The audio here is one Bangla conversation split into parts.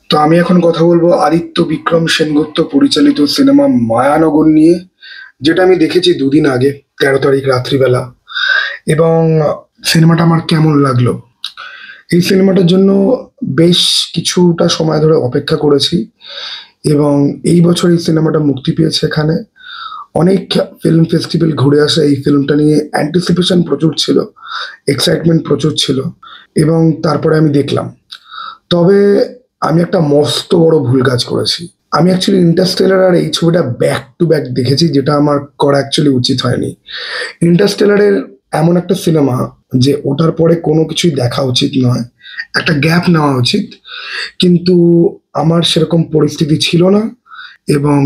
তো আমি এখন কথা বলবো আদিত্য বিক্রম সেনগুপ্ত পরিচালিত সিনেমা মায়ানগর নিয়ে, যেটা আমি দেখেছি দুদিন আগে, 13 তারিখ রাত্রিবেলা। এবং সিনেমাটা আমার কেমন লাগলো, এই সিনেমাটার জন্য বেশ কিছুটা সময় ধরে অপেক্ষা করেছি। এবং এই বছর এই সিনেমাটা মুক্তি পেয়েছে এখানে। অনেক ফিল্ম ফেস্টিভ্যাল ঘুরে আসে এই ফিল্মটা নিয়ে, অ্যান্টিসিপেশন প্রচুর ছিল, এক্সাইটমেন্ট প্রচুর ছিল। এবং তারপরে আমি দেখলাম। তবে আমি একটা মস্ত বড় ভুল কাজ করেছি। আমি অ্যাকচুয়ালি ইন্টারস্টেলার আর এই ছবিটা ব্যাক টু ব্যাক দেখেছি, যেটা আমার করা অ্যাকচুয়ালি উচিত হয়নি। ইন্টারস্টেলারের এমন একটা সিনেমা যে ওটার পরে কোনো কিছুই দেখা উচিত নয়, একটা গ্যাপ নেওয়া উচিত। কিন্তু আমার সেরকম পরিস্থিতি ছিল না। এবং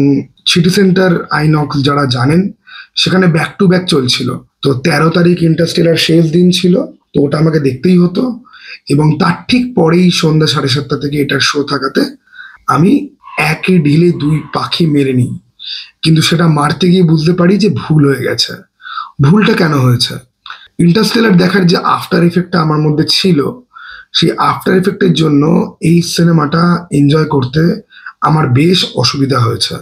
সিটি সেন্টার আইনক্স যারা জানেন, সেখানে ব্যাক টু ব্যাক চলছিল। তো 13 তারিখ ইন্টারস্টেলার শেষ দিন ছিল, তো ওটা আমাকে দেখতেই হতো। এবং তার ঠিক পরেই সন্ধ্যা 7:30 থেকে এটার শো থাকাতে আমি একে ঢিলে দুই পাখি মেরে নিই। কিন্তু সেটা মারতে গিয়ে বুঝতে পারি যে ভুল হয়ে গেছে। ভুলটা কেন হয়েছে? ইন্টারস্টেলার দেখার যে আফটার ইফেক্টটা আমার মধ্যে ছিল, সেই আফটার ইফেক্টের জন্য এই সিনেমাটা এনজয় করতে আমার বেশ অসুবিধা হয়েছে।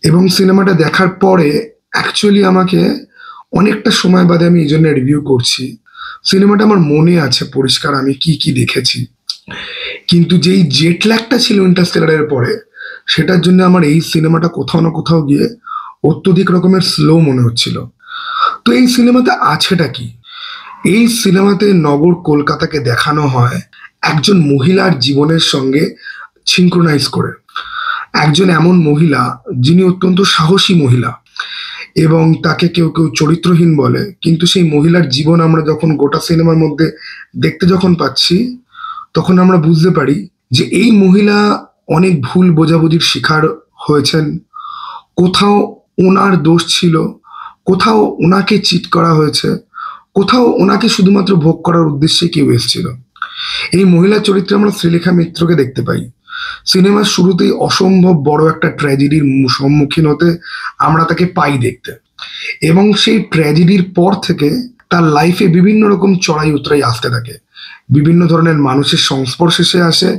এবং সিনেমাটা দেখার পরে অ্যাকচুয়ালি আমাকে অনেকটা সময় বাদে আমি এই জন্য রিভিউ করছি। সিনেমাটা আমার মনে আছে পরিষ্কার, আমি কি কি দেখেছি। কিন্তু যেই জেট ল্যাগটা ছিল ইন্টারস্টেলারের পরে, সেটার জন্য আমার এই সিনেমাটা কোথাও না কোথাও গিয়ে অত্যধিক রকমের স্লো মনে হচ্ছিল। তো এই সিনেমাতে আছেটা কি? এই সিনেমাতে নগর কলকাতাকে দেখানো হয় একজন মহিলার জীবনের সঙ্গে সিনক্রোনাইজ করে। একজন এমন মহিলা যিনি অত্যন্ত সাহসী মহিলা, এবং তাকে কেউ কেউ চরিত্রহীন বলে, কিন্তু সেই মহিলার জীবন আমরা যখন গোটা সিনেমার মধ্যে দেখতে যখন পাচ্ছি, তখন আমরা বুঝতে পারি যে এই মহিলা অনেক ভুল বোঝাবুঝির শিকার হয়েছেন। কোথাও ওনার দোষ ছিল, কোথাও ওনাকে চিট করা হয়েছে, কোথাও ওনাকে শুধুমাত্র ভোগ করার উদ্দেশ্যে কেউ এসেছিল। এই মহিলা চরিত্রে আমরা শ্রীলেখা মিত্রকে দেখতে পাই। সিনেমার শুরুতেই অসম্ভব বড় একটা ট্র্যাজেডির সম্মুখীন হতে আমরা তাকে পাই দেখতে। এবং সেই ট্র্যাজেডির পর থেকে তার লাইফে বিভিন্ন রকম চড়াই উতরাই আসতে থাকে, বিভিন্ন ধরনের মানুষের সংস্পর্শে সে আসে,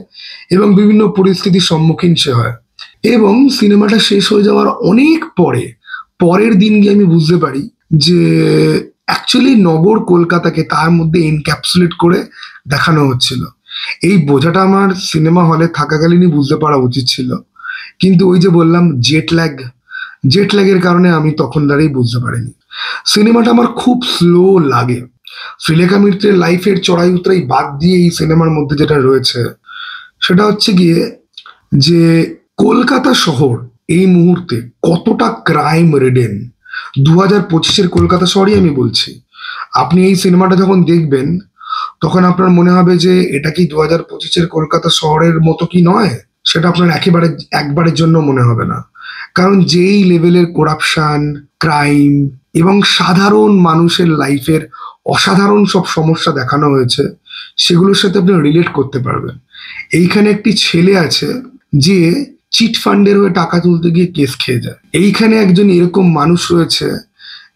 এবং বিভিন্ন পরিস্থিতির সম্মুখীন সে হয়। এবং সিনেমাটা শেষ হয়ে যাওয়ার অনেক পরে, পরের দিন গিয়ে আমি বুঝতে পারি যে অ্যাকচুয়ালি নগর কলকাতাকে তার মধ্যে এনক্যাপসুলেট করে দেখানো হচ্ছিল। এই বোঝাটা আমার সিনেমা হলে থাকাকালীনই বুঝতে পারা উচিত ছিল। কিন্তু ওই যে বললাম জেট ল্যাগের কারণে আমি তখন দাঁড়িয়ে বুঝতে পারিনি। সিনেমাটা আমার খুব স্লো লাগে। শ্রীলেখা মিত্রের লাইফের চড়াই উতরাই বাদ দিয়ে এই সিনেমার মধ্যে যেটা রয়েছে, সেটা হচ্ছে গিয়ে যে কলকাতা শহর এই মুহূর্তে কতটা ক্রাইম রিডেন। 2025-এর কলকাতা শহরই আমি বলছি। আপনি এই সিনেমাটা যখন দেখবেন, তখন আপনার মনে হবে যে এটা কি 2025-এর কলকাতা শহরের মতো কি নয়। সেটা আপনার একেবারে একবারের জন্য মনে হবে না। কারণ যেই লেভেলের করাপশন, ক্রাইম এবং সাধারণ মানুষের লাইফের অসাধারণ সব সমস্যা দেখানো হয়েছে, সেগুলোর সাথে আপনি রিলেট করতে পারবেন। এইখানে একটি ছেলে আছে যে চিট ফান্ডের হয়ে টাকা তুলতে গিয়ে কেস খেয়ে যায়। এইখানে একজন এরকম মানুষ রয়েছে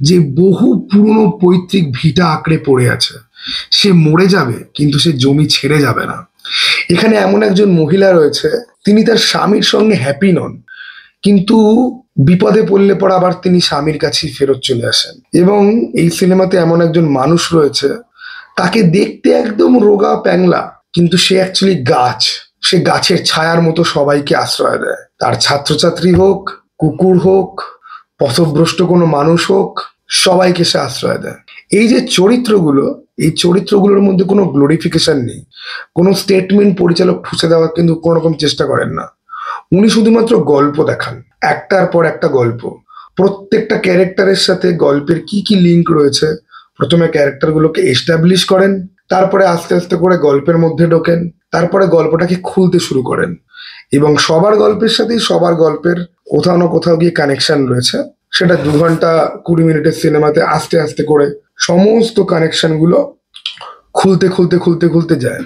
যে বহু পুরনো পৈতৃক ভিটা আঁকড়ে পড়ে আছে। সে মরে যাবে কিন্তু সে জমি ছেড়ে যাবে না। এখানে এমন একজন মহিলা রয়েছে, তিনি তার স্বামীর সঙ্গে হ্যাপি নন, কিন্তু বিপদে পড়লে পর আবার তিনি স্বামীর কাছেই ফেরত চলে আসেন। এবং এই সিনেমাতে এমন একজন মানুষ রয়েছে, তাকে দেখতে একদম রোগা প্যাংলা, কিন্তু সে অ্যাকচুয়ালি গাছ। সে গাছের ছায়ার মতো সবাইকে আশ্রয় দেয়। তার ছাত্রছাত্রী হোক, কুকুর হোক, পথভ্রষ্ট কোনো মানুষ হোক, সবাইকে সে আশ্রয় দেয়। এই যে চরিত্রগুলো, এই চরিত্রগুলোর মধ্যে কোনো গ্লোরিফিকেশন নেই, কোনো স্টেটমেন্ট পরিচালক ঠুসে দেওয়ার কিন্তু কোনো রকম চেষ্টা করেন না। উনি শুধুমাত্র গল্প দেখান, একটার পর একটা গল্প। প্রত্যেকটা ক্যারেক্টারের সাথে গল্পের কি কি লিঙ্ক রয়েছে, প্রথমে ক্যারেক্টারগুলোকে এস্টাবলিশ করেন, তারপরে আস্তে আস্তে করে গল্পের মধ্যে ঢোকেন, তারপরে গল্পটাকে খুলতে শুরু করেন। এবং সবার গল্পের সাথেই সবার গল্পের কোথাও না কোথাও গিয়ে কানেকশন রয়েছে। সেটা 2 ঘন্টা 20 মিনিটের সিনেমাতে আস্তে আস্তে করে সমস্ত কানেকশন গুলো খুলতে খুলতে খুলতে খুলতে যায়।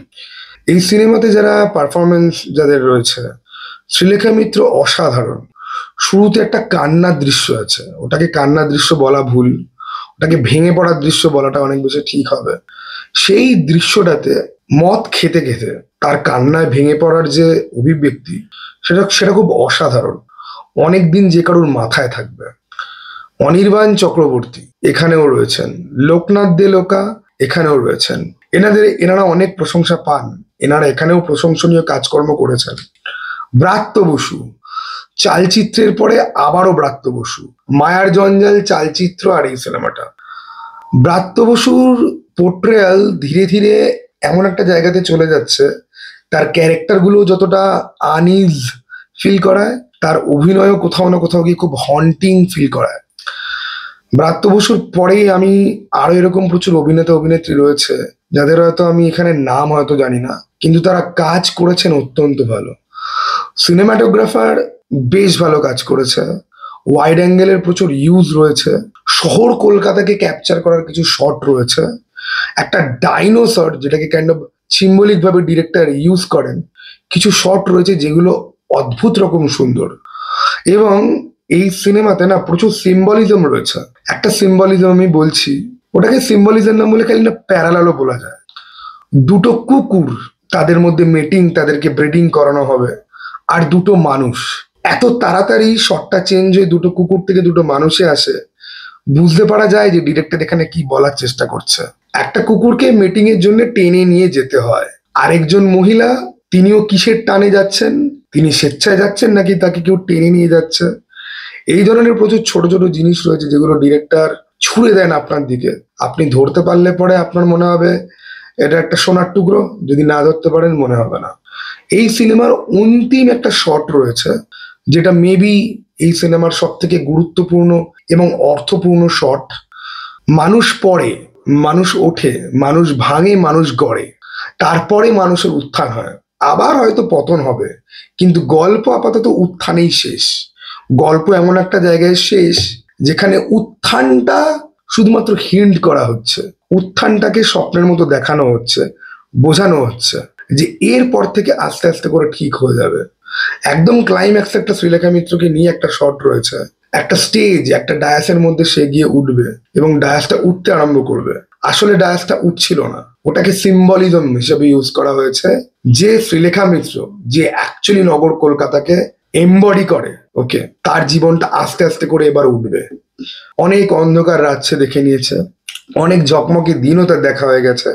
এই সিনেমাতে যারা পারফরমেন্স যাদের রয়েছে, শ্রীলেখা মিত্র অসাধারণ। শুরুতে একটা কান্নার দৃশ্য আছে, ওটাকে কান্নার দৃশ্য বলা ভুল, ওটাকে ভেঙে পড়ার দৃশ্য বলাটা অনেক বেশি ঠিক হবে। সেই দৃশ্যটাতে মদ খেতে খেতে তার কান্নায় ভেঙে পড়ার যে অভিব্যক্তি, সেটা সেটা খুব অসাধারণ। অনেকদিন যে কারোর মাথায় থাকবে। অনির্বাণ চক্রবর্তী এখানেও রয়েছেন, লোকনাথ দে লোকা এখানেও রয়েছেন। এনারা অনেক প্রশংসা পান, এনারা এখানেও প্রশংসনীয় কাজকর্ম করেছেন। ব্রাত্য বসু, চালচিত্রের পরে আবারও ব্রাত্য বসু, মায়ার জঞ্জাল চালচিত্র আর এই সিনেমাটা। ব্রাত্য বসুর পোর্ট্রেয়াল ধীরে ধীরে এমন একটা জায়গাতে চলে যাচ্ছে, তার ক্যারেক্টারগুলো যতটা আনইজ ফিল করায়, তার অভিনয়ও কোথাও না কোথাও গিয়ে খুব হন্টিং ফিল করায়। ব্রাত্য বসুর পরেই আমি আরো এরকম প্রচুর অভিনেতা অভিনেত্রী রয়েছে যাদের হয়তো আমি এখানে নাম হয়তো জানি না, কিন্তু তারা কাজ করেছেন অত্যন্ত ভালো। সিনেমাটোগ্রাফার বেশ ভালো কাজ করেছে, ওয়াইড অ্যাঙ্গেলের প্রচুর ইউজ রয়েছে, শহর কলকাতাকে ক্যাপচার করার কিছু শট রয়েছে, একটা ডাইনোসর যেটাকে কাইন্ড অফ সিম্বলিক ভাবে ডিরেক্টর ইউজ করেন, কিছু শট রয়েছে যেগুলো অদ্ভুত রকম সুন্দর। এবং এই সিনেমাতে না প্রচুর সিম্বলিজম রয়েছে। একটা সিম্বলিজম আমি বলছি, ওটাকে সিম্বলিজম না বলে খালি না প্যারালালও বলা যায়। দুটো কুকুর, তাদের মধ্যে মেটিং, তাদেরকে ব্রিডিং করানো হবে, আর দুটো মানুষ। এত তাড়াতাড়ি শটটা চেঞ্জ হয়ে দুটো কুকুর থেকে দুটো মানুষে আসে, বুঝতে পারা যায় যে ডিরেক্টর এখানে কি বলার চেষ্টা করছে। একটা কুকুরকে মিটিং এর জন্য টেনে নিয়ে যেতে হয়, আরেকজন মহিলা, তিনিও কিসের টানে যাচ্ছেন, তিনি স্বেচ্ছায় যাচ্ছেন নাকি তাকে কেউ টেনে নিয়ে যাচ্ছে। এই ধরনের প্রচুর ছোট ছোট জিনিস রয়েছে যেগুলো ডিরেক্টর ছুড়ে দেন আপনার দিকে। আপনি ধরতে পারলে পরে আপনার মনে হবে এটা একটা সোনার টুকরো, যদি না ধরতে পারেন মনে হবে না। এই সিনেমার অন্তিম একটা শট রয়েছে যেটা মেবি এই সিনেমার সব থেকে গুরুত্বপূর্ণ এবং অর্থপূর্ণ শট। মানুষ পড়ে, মানুষ ওঠে, মানুষ ভাঙে, মানুষ গড়ে, তারপরে মানুষের উত্থান হয়, আবার হয়তো পতন হবে, কিন্তু গল্প আপাতত উত্থানেই শেষ। গল্প এমন একটা জায়গায় শেষ যেখানে উত্থানটা শুধুমাত্র হিন্ট করা হচ্ছে, উত্থানটাকে স্বপ্নের মতো দেখানো হচ্ছে, বোঝানো হচ্ছে যে এরপর থেকে আস্তে আস্তে করে ঠিক হয়ে যাবে। একদম ক্লাইম্যাক্স একটা শ্রীলেখা মিত্রকে নিয়ে একটা শট রয়েছে, একটা স্টেজ, একটা ডায়াসের মধ্যে সে গিয়ে উঠবে এবং ডায়াসটা উঠতে আরম্ভ করবে। আসলে ডায়াসটা উঠছিল না, ওটাকে সিম্বলিজম হিসেবে ইউজ করা হয়েছে যে শ্রীলেখা মিত্র যে অ্যাকচুয়ালি নগর কলকাতাকে এমবডি করে, ওকে, তার জীবনটা আস্তে আস্তে করে এবার উঠবে। অনেক অন্ধকার রাত সে দেখে নিয়েছে, অনেক ঝকমকে দিনও তার দেখা হয়ে গেছে।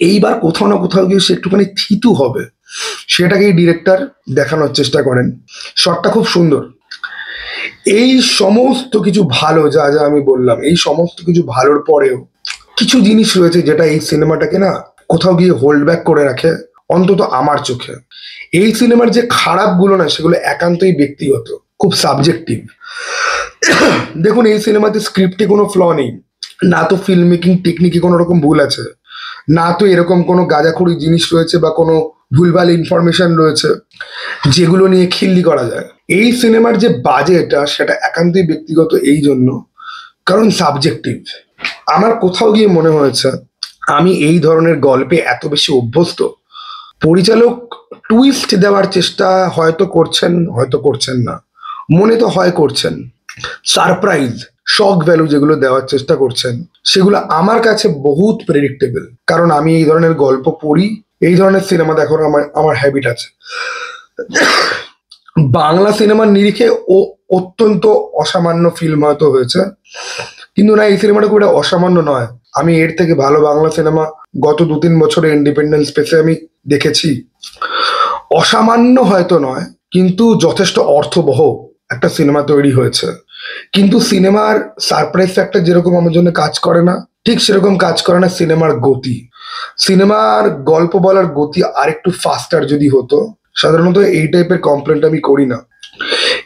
এইবার কোথাও না কোথাও গিয়ে সে একটুখানি থিতু হবে, সেটাকেই ডিরেক্টর দেখানোর চেষ্টা করেন। শটটা খুব সুন্দর। এই সমস্ত কিছু ভালো, যা যা আমি বললাম, এই সমস্ত কিছু ভালোর পরেও কিছু জিনিস রয়েছে যেটা এই সিনেমাটাকে না কোথাও গিয়ে হোল্ড ব্যাক করে রাখে, অন্তত আমার চোখে। এই সিনেমার যে খারাপগুলো না, সেগুলো একান্তই ব্যক্তিগত, খুব সাবজেক্টিভ। দেখুন, এই সিনেমাতে স্ক্রিপ্টে কোনো ফ্ল নেই, না তো ফিল্ম মেকিং টেকনিকে কোনো রকম ভুল আছে, না তো এরকম কোনো গাঁজাখড়ি জিনিস রয়েছে বা কোনো ভুলভাল ইনফরমেশন রয়েছে যেগুলো নিয়ে খিল্লি করা যায়। এই সিনেমার যে বাজেট সেটা একান্তই ব্যক্তিগত, এই জন্য কারণ সাবজেক্টিভ। আমার কোথাও গিয়ে মনে হয়েছে আমি এই ধরনের গল্পে এত বেশি অভ্যস্ত। পরিচালক টুইস্ট দেওয়ার চেষ্টা হয়তো করছেন, হয়তো করছেন না, মনে তো হয় করছেন। সারপ্রাইজ, শক ভ্যালু যেগুলো দেওয়ার চেষ্টা করছেন, সেগুলো আমার কাছে বহুত প্রেডিক্টেবল, কারণ আমি এই ধরনের গল্প পড়ি, এই ধরনের সিনেমা দেখার আমার হ্যাবিট আছে। বাংলা সিনেমার নিরিখে ও অত্যন্ত অসামান্য ফিল্ম হয়তো হয়েছে, কিন্তু না, এই সিনেমাটা খুব একটা অসামান্য নয়। আমি এর থেকে ভালো বাংলা সিনেমা গত 2-3 বছরে ইন্ডিপেন্ডেন্স স্পেসে আমি দেখেছি। অসামান্য হয়তো নয়, কিন্তু যথেষ্ট অর্থবহ একটা সিনেমা তৈরি হয়েছে। কিন্তু সিনেমার সারপ্রাইজ ফ্যাক্টর যেরকম আমার জন্য কাজ করে না, ঠিক সেরকম কাজ করে না সিনেমার গতি। সিনেমার গল্প বলার গতি আরেকটু ফাস্টার যদি হতো, সাধারণত এই টাইপের কমপ্লেন্ট আমি করি না,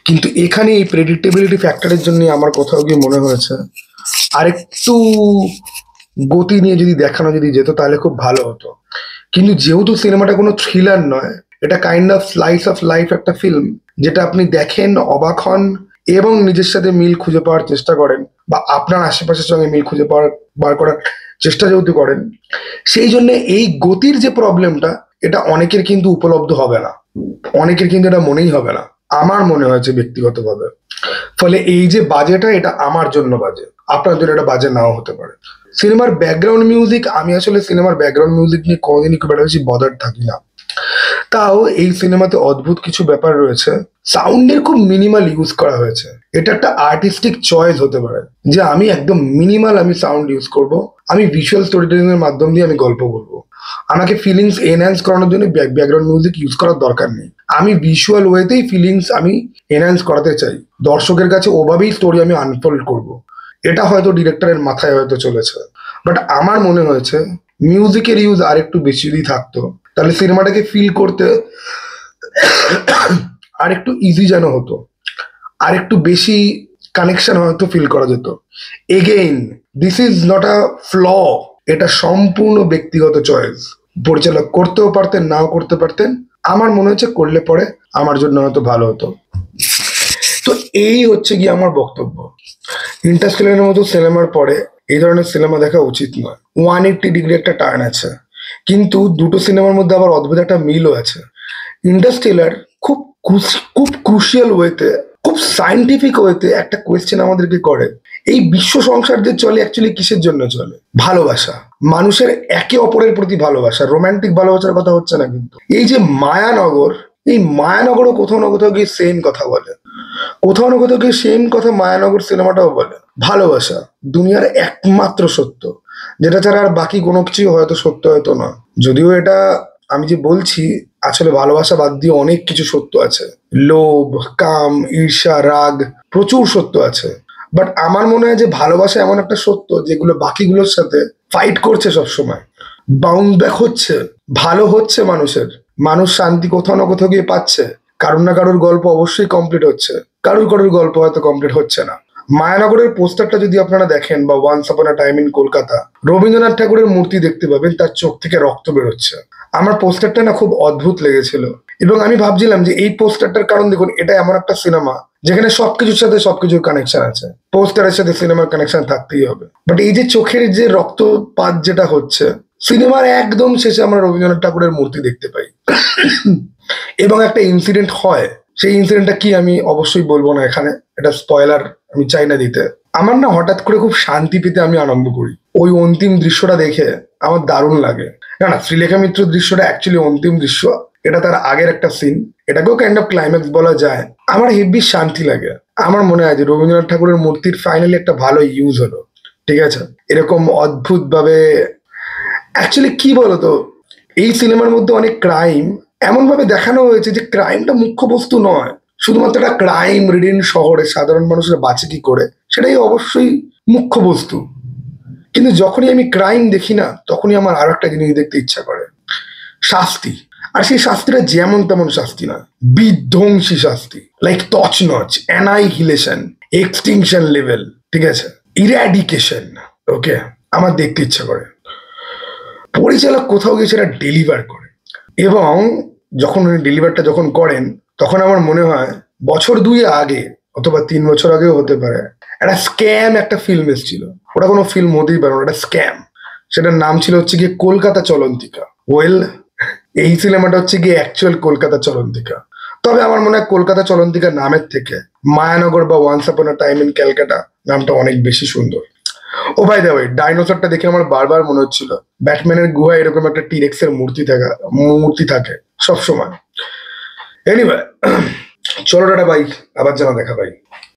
কিন্তু এখানে এই প্রেডিক্টেবিলিটি ফ্যাক্টরের জন্য আমার কোথাও গিয়ে মনে হয়েছে আরেকটু গতি নিয়ে যদি দেখানো যদি যেত তাহলে খুব ভালো হতো। কিন্তু যেহেতু সিনেমাটা কোনো থ্রিলার নয়, এটা kind of slice of life একটা ফিল্ম, যেটা আপনি দেখেন, অবাক হন এবং নিজের সাথে মিল খুঁজে পাওয়ার চেষ্টা করেন, বা আপনার আশেপাশের সঙ্গে মিল খুঁজে বার করার চেষ্টা যেহেতু করেন, সেই জন্য এই গতির যে প্রবলেমটা, এটা অনেকের কিন্তু উপলব্ধ হবে না, অনেকের কিন্তু এটা মনেই হবে না। আমার মনে হয়েছে ব্যক্তিগতভাবে। ফলে এই যে বাজেটা, এটা আমার জন্য বাজে, আপনার জন্য এটা বাজে নাও হতে পারে। সিনেমার ব্যাকগ্রাউন্ড মিউজিক, আমি আসলে সিনেমার ব্যাকগ্রাউন্ড মিউজিক নিয়ে কোনোদিনই খুব একটা বেশি বদার থাকি না। তাও এই সিনেমাতে অদ্ভুত কিছু ব্যাপার রয়েছে। সাউন্ডের খুব মিনিমাল ইউজ করা হয়েছে। এটা একটা আর্টিস্টিক চয়েস হতে পারে যে আমি একদম মিনিমাল আমি সাউন্ড ইউজ করব, আমি ভিজুয়াল স্টোরি টেলিং এর মাধ্যম দিয়ে আমি গল্প বলবো। আমাকে ফিলিংস এনহ্যান্স করানোর জন্য ব্যাকগ্রাউন্ড মিউজিক ইউজ করার দরকার নেই। আমি ভিজুয়াল ওয়েতেই ফিলিংস আমি এনহ্যান্স করাতে চাই, দর্শকের কাছে ওভাবেই স্টোরি আমি আনফোল্ড করব। এটা হয়তো ডিরেক্টরের মাথায় হয়তো চলেছে, বাট আমার মনে হয়েছে মিউজিকের ইউজ আর একটু বেশি যদি থাকতো তাহলে সিনেমাটাকে ফিল করতে আর একটু ইজি যেন হতো, আর একটু বেশি কানেকশন হয়তো ফিল করা যেত। Again, this is not a flaw, এটা সম্পূর্ণ ব্যক্তিগত চয়েস। পরিচালক করতেও পারতেন, নাও করতে পারতেন। আমার মনে হচ্ছে করলে পরে আমার জন্য হয়তো ভালো হতো। তো এই হচ্ছে কি আমার বক্তব্য। ইন্টারস্টেলারের মতো সিনেমার পরে এই ধরনের সিনেমা দেখা উচিত নয়। 180 ডিগ্রি একটা টার্ন আছে, কিন্তু দুটো সিনেমার মধ্যে আবার অদ্ভুত একটা মিলও আছে। ইন্টারস্টেলার খুব খুব ক্রুশিয়াল ওয়েতে, খুব সায়েন্টিফিক ওয়েতে একটা কোয়েশ্চেন আমাদেরকে করে, এই বিশ্ব সংসার যে চলে অ্যাকচুয়ালি কিসের জন্য চলে? ভালোবাসা, মানুষের একে অপরের প্রতি ভালোবাসা, রোমান্টিক ভালোবাসার কথা হচ্ছে না কিন্তু। এই যে মায়ানগর, এই মায়ানগরও কোথাও না কোথাও গিয়ে সেম কথা বলে, কোথাও না কোথাও গিয়ে সেম কথা মায়ানগর সিনেমাটাও বলে। ভালোবাসা দুনিয়ার একমাত্র সত্য, যেটা ছাড়া আর বাকি কোনো কিছু হয়তো সত্য হয়তো না। যদিও এটা আমি যে বলছি, আসলে ভালোবাসা বাদ দিয়ে অনেক কিছু সত্য আছে। লোভ, কাম, ঈর্ষা, রাগ, প্রচুর সত্য আছে। বাট আমার মনে হয় যে ভালোবাসা এমন একটা সত্য যেগুলো বাকিগুলোর সাথে ফাইট করছে সবসময়, বাউন্স ব্যাক হচ্ছে, ভালো হচ্ছে মানুষের, মানুষ শান্তি কোথাও না কোথাও গিয়ে পাচ্ছে। কারুর না কারুর গল্প অবশ্যই কমপ্লিট হচ্ছে, কারুর কারুর গল্প হয়তো কমপ্লিট হচ্ছে না। মায়ানগরের পোস্টারটা যদি আপনারা দেখেন, বা once upon a time in Kolkata, Rabindranath ঠাকুরের মূর্তি দেখতে পাবেন, তার চোখ থেকে রক্ত বেরোচ্ছে। আমার পোস্টারটা না খুব অদ্ভুত লেগেছিল, এবং আমি ভাবছিলাম যে এই পোস্টারটার কারণ দেখুন, এটা এমন একটা সিনেমা যেখানে সবকিছুর সাথে সবকিছুর কানেকশন আছে, পোস্টারের সাথে সিনেমার কানেকশন থাকতেই হবে। বাট এই যে চোখের যে রক্তপাত যেটা হচ্ছে, সিনেমার একদম শেষে আমরা রবীন্দ্রনাথ ঠাকুরের মূর্তি দেখতে পাই এবং একটা ইনসিডেন্ট হয়। সেই ইনসিডেন্টটা কি আমি অবশ্যই বলবো না এখানে, এটা স্পয়লার আমি চাই না দিতে। আমার না হঠাৎ করে খুব শান্তি পেতে আমি আরম্ভ করি ওই অন্তিম দৃশ্যটা দেখে, আমার দারুণ লাগে। না না, শ্রীলেখা মিত্র দৃশ্যটা অ্যাকচুয়ালি অন্তিম দৃশ্য, এটা তার আগের একটা সিন, এটাকেও কাইন্ড অফ ক্লাইম্যাক্স বলা যায়। আমার হেভি শান্তি লাগে। আমার মনে হয় যে রবীন্দ্রনাথ ঠাকুরের মূর্তির ফাইনালি একটা ভালো ইউজ হলো, ঠিক আছে। এরকম অদ্ভুত ভাবে অ্যাকচুয়ালি কি বলতো, এই সিনেমার মধ্যে অনেক ক্রাইম এমন ভাবে দেখানো হয়েছে যে ক্রাইমটা মুখ্য বস্তু নয়, শুধুমাত্র একটা ক্রাইম রিডেন শহরে সাধারণ মানুষরা বাঁচে কি করে সেটাই অবশ্যই মুখ্য বস্তু। কিন্তু যখনই আমি ক্রাইম দেখি না, তখনই আমার আরো একটা জিনিস দেখতে ইচ্ছা করে, শাস্তি। আর সেই শাস্তিটা যেমন তেমন শাস্তি নয়, বিধ্বংসী শাস্তি, লাইক তছনছ, অ্যানাইহিলেশন, এক্সটিংশন লেভেল, ঠিক আছে, ইরাডিকেশন। ওকে, আমার দেখতে ইচ্ছা করে। পরিচালক কোথাও গিয়ে সেটা ডেলিভার করে, এবং যখন উনি ডেলিভারটা যখন করেন, তখন আমার মনে হয় বছর 2 আগে অথবা 3 বছর আগেও হতে পারে, একটা স্ক্যাম একটা ফিল্ম এসেছিল। ওটা কোনো ফিল্ম হতেই পারে না, ওটা স্ক্যাম। সেটার নাম ছিল হচ্ছে গিয়ে কলকাতা চলন্তিকা। ওয়েল, এই সিনেমাটা হচ্ছে গিয়ে অ্যাকচুয়াল কলকাতা চলন্তিকা। তবে আমার মনে হয় কলকাতা চলন্তিকা নামের থেকে মায়ানগর বা once upon a time in Calcutta নামটা অনেক বেশি সুন্দর। ও ভাই দা, ওই ডাইনোসরটা দেখে আমার বারবার মনে হচ্ছিল ব্যাটম্যানের গুহায় এরকম একটা টিরেক্স এর মূর্তি থাকে সবসময়। এনিওয়ে, চলো টাটা ভাই, আবার জানা দেখা ভাই।